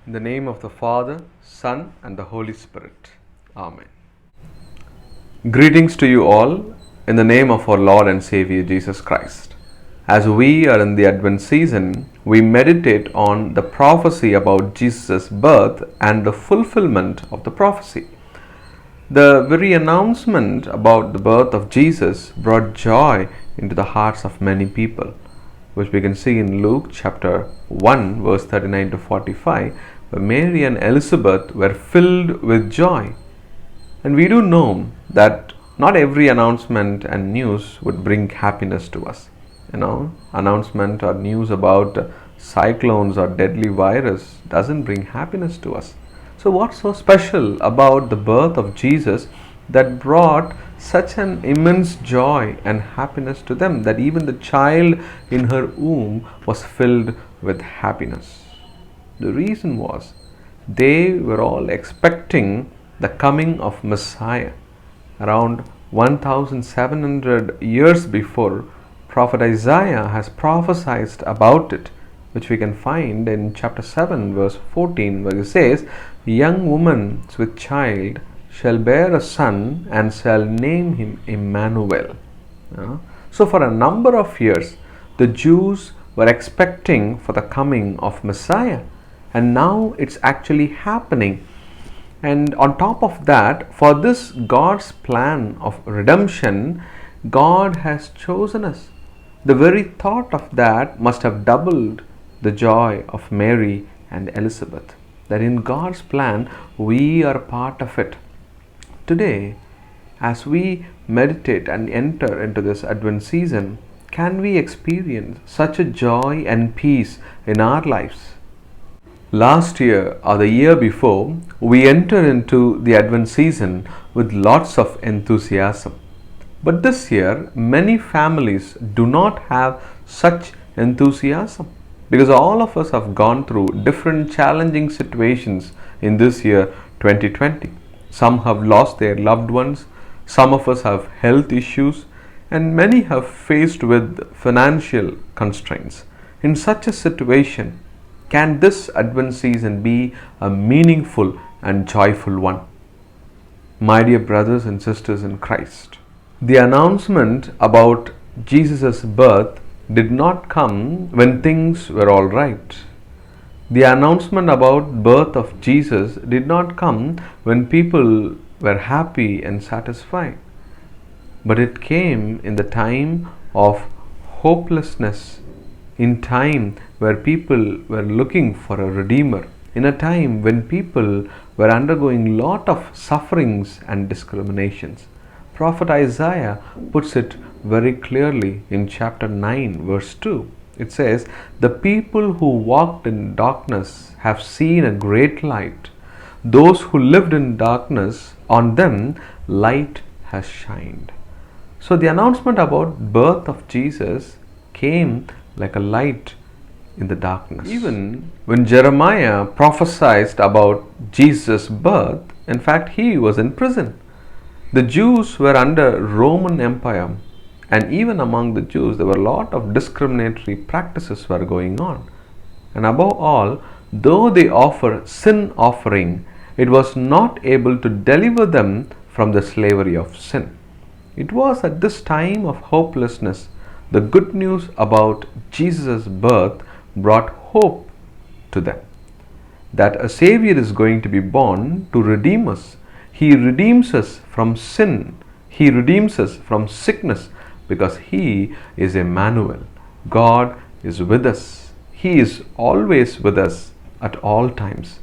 In the name of the Father, Son, and the Holy Spirit. Amen. Greetings to you all in the name of our Lord and Savior Jesus Christ. As we are in the Advent season, we meditate on the prophecy about Jesus' birth and the fulfillment of the prophecy. The very announcement about the birth of Jesus brought joy into the hearts of many people, which we can see in Luke chapter 1 verse 39 to 45, where Mary and Elizabeth were filled with joy. And we do know that not every announcement and news would bring happiness to us. Announcement or news about cyclones or deadly virus doesn't bring happiness to us. So what's so special about the birth of Jesus that brought such an immense joy and happiness to them that even the child in her womb was filled with happiness? The reason was they were all expecting the coming of Messiah. Around 1700 years before, Prophet Isaiah has prophesied about it, which we can find in chapter 7 verse 14, where it says, "Young woman with child shall bear a son and shall name him Emmanuel." So for a number of years, the Jews were expecting for the coming of Messiah, and now it's actually happening. And on top of that, for this God's plan of redemption, God has chosen us. The very thought of that must have doubled the joy of Mary and Elizabeth, that in God's plan we are part of it. Today, as we meditate and enter into this Advent season, can we experience such a joy and peace in our lives? Last year or the year before, we entered into the Advent season with lots of enthusiasm. But this year, many families do not have such enthusiasm because all of us have gone through different challenging situations in this year 2020. Some have lost their loved ones, some of us have health issues, and many have faced with financial constraints. In such a situation, can this Advent season be a meaningful and joyful one? My dear brothers and sisters in Christ, the announcement about Jesus' birth did not come when things were all right. The announcement about birth of Jesus did not come when people were happy and satisfied. But it came in the time of hopelessness, in time where people were looking for a redeemer, in a time when people were undergoing lot of sufferings and discriminations. Prophet Isaiah puts it very clearly in chapter 9 verse 2. It says, "The people who walked in darkness have seen a great light. Those who lived in darkness, on them light has shined." So the announcement about birth of Jesus came like a light in the darkness. Even when Jeremiah prophesied about Jesus' birth, in fact he was in prison. The Jews were under Roman Empire, and even among the Jews there were a lot of discriminatory practices were going on. And above all, though they offer sin offering, it was not able to deliver them from the slavery of sin. It was at this time of hopelessness the good news about Jesus' birth brought hope to them, that a Savior is going to be born to redeem us. He redeems us from sin. He redeems us from sickness because He is Emmanuel. God is with us. He is always with us at all times.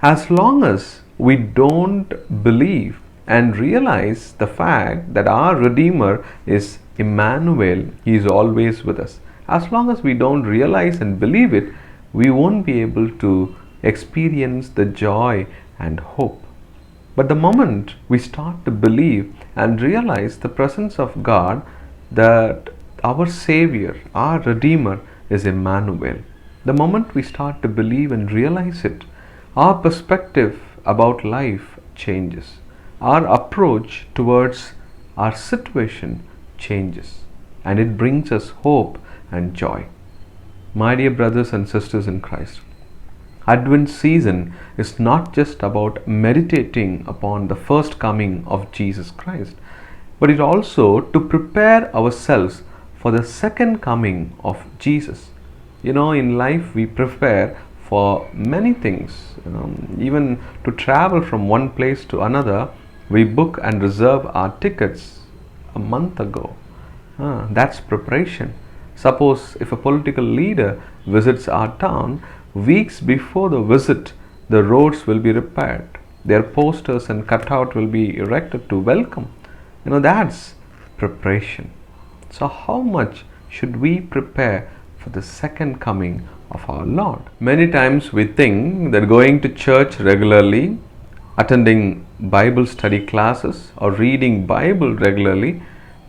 As long as we don't believe and realize the fact that our Redeemer is Emmanuel, He is always with us. As long as we don't realize and believe it, we won't be able to experience the joy and hope. But the moment we start to believe and realize the presence of God, that our Savior, our Redeemer is Emmanuel, the moment we start to believe and realize it, our perspective about life changes. Our approach towards our situation changes, and it brings us hope and joy. My dear brothers and sisters in Christ, Advent season is not just about meditating upon the first coming of Jesus Christ, but it also to prepare ourselves for the second coming of Jesus. In life we prepare for many things. Even to travel from one place to another, we book and reserve our tickets a month ago. That's preparation. Suppose if a political leader visits our town, weeks before the visit, the roads will be repaired. Their posters and cutout will be erected to welcome. That's preparation. So, how much should we prepare for the second coming of our Lord? Many times we think that going to church regularly, attending Bible study classes, or reading Bible regularly,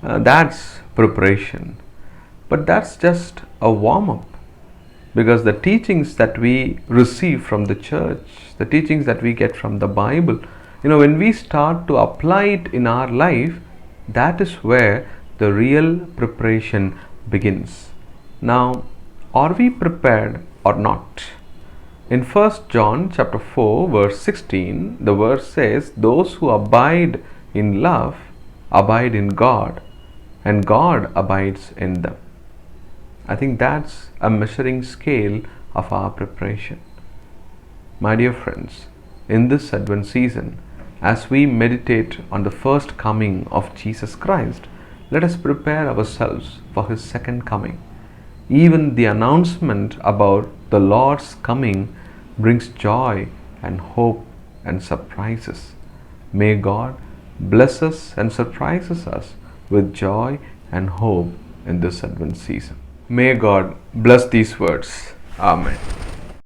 that's preparation. But that's just a warm up, because the teachings that we receive from the church, the teachings that we get from the Bible, when we start to apply it in our life, that is where the real preparation begins. Now, are we prepared or not? In 1 John chapter 4 verse 16, the verse says, "Those who abide in love abide in God, and God abides in them." I think that's a measuring scale of our preparation. My dear friends, in this Advent season, as we meditate on the first coming of Jesus Christ, let us prepare ourselves for His second coming. Even the announcement about the Lord's coming brings joy and hope and surprises. May God bless us and surprises us with joy and hope in this Advent season. May God bless these words. Amen.